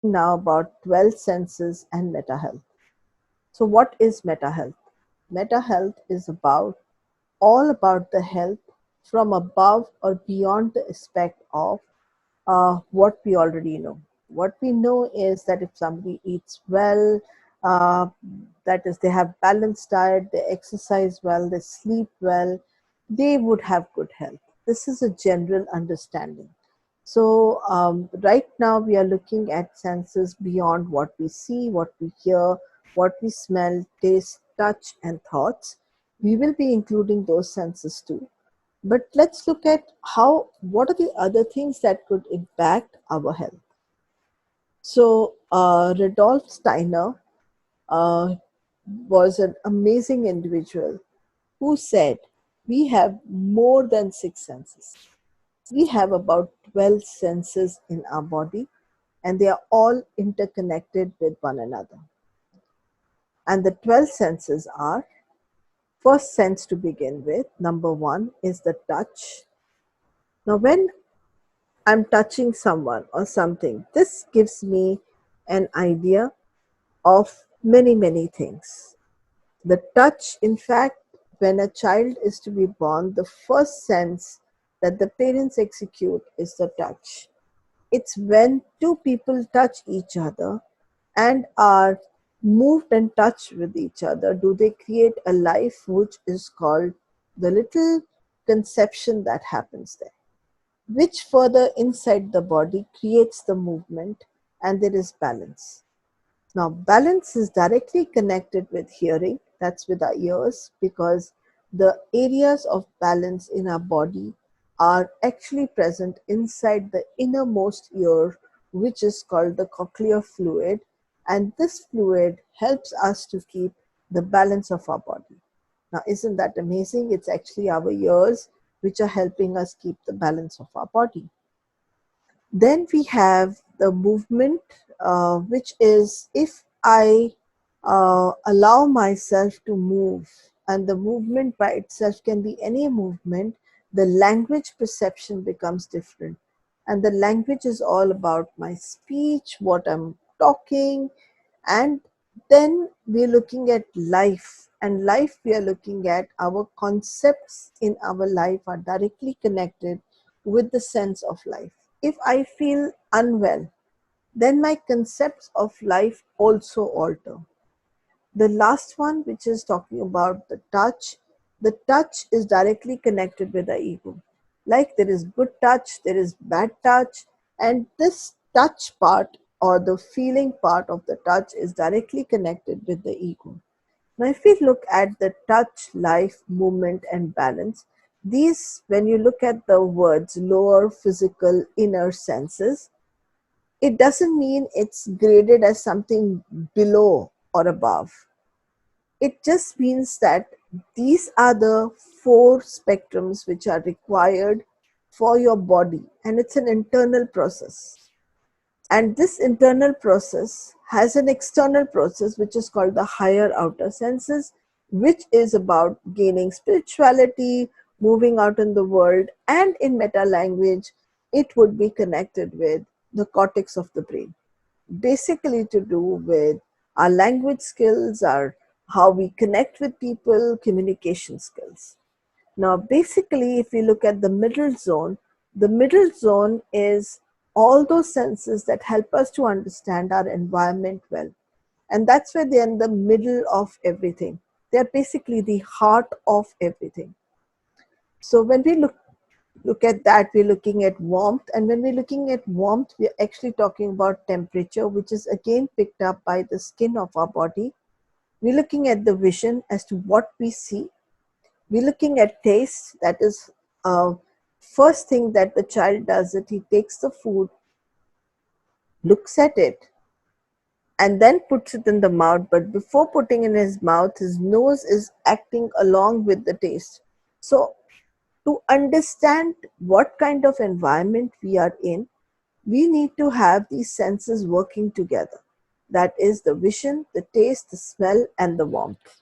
Now about 12 senses and Metahealth. So what is Metahealth? Metahealth is all about the health from above or beyond the aspect of what we already know. What we know is that if somebody eats well, uh, that is, they have balanced diet, they exercise well, they sleep well, they would have good health. This is a general understanding. So right now we are looking at senses beyond what we see, what we hear, what we smell, taste, touch, and thoughts. We will be including those senses too. But let's look at what are the other things that could impact our health. So, Rudolf Steiner uh, was an amazing individual who said, we have more than six senses. We have about 12 senses in our body, and they are all interconnected with one another. And the 12 senses are: first sense to begin with, number one, is the touch. Now, when I'm touching someone or something, this gives me an idea of many, many things. The touch, in fact, when a child is to be born, the first sense that the parents execute is the touch. It's when two people touch each other and are moved and touched with each other, do they create a life which is called the little conception that happens there, which further inside the body creates the movement, and there is balance. Now, balance is directly connected with hearing, that's with our ears, because the areas of balance in our body are actually present inside the innermost ear, which is called the cochlear fluid, and this fluid helps us to keep the balance of our body. Now, isn't that amazing? It's actually our ears which are helping us keep the balance of our body. Then we have the movement, which is if I allow myself to move, and the movement by itself can be any movement, the language perception becomes different. And the language is all about my speech, what I'm talking, and then we're looking at life. And life, we are looking at our concepts in our life are directly connected with the sense of life. If I feel unwell, then my concepts of life also alter. The last one, which is talking about the touch is directly connected with the ego. Like there is good touch, there is bad touch, and this touch part or the feeling part of the touch is directly connected with the ego. Now, if we look at the touch, life, movement, and balance, these, when you look at the words lower physical, inner senses, it doesn't mean it's graded as something below or above. It just means that these are the four spectrums which are required for your body, and it's an internal process. And this internal process has an external process which is called the higher outer senses, which is about gaining spirituality, moving out in the world, and in meta language, it would be connected with the cortex of the brain, basically to do with our language skills, our how we connect with people, communication skills. Now, basically, if we look at the middle zone is all those senses that help us to understand our environment well. And that's where they're in the middle of everything. They're basically the heart of everything. So when we look at that, we're looking at warmth. And when we're looking at warmth, we're actually talking about temperature, which is again picked up by the skin of our body. We're looking at the vision as to what we see. We're looking at taste. That is first thing that the child does, that he takes the food, looks at it, and then puts it in the mouth. But before putting in his mouth, his nose is acting along with the taste. So to understand what kind of environment we are in, we need to have these senses working together. That is the vision, the taste, the smell, and the warmth.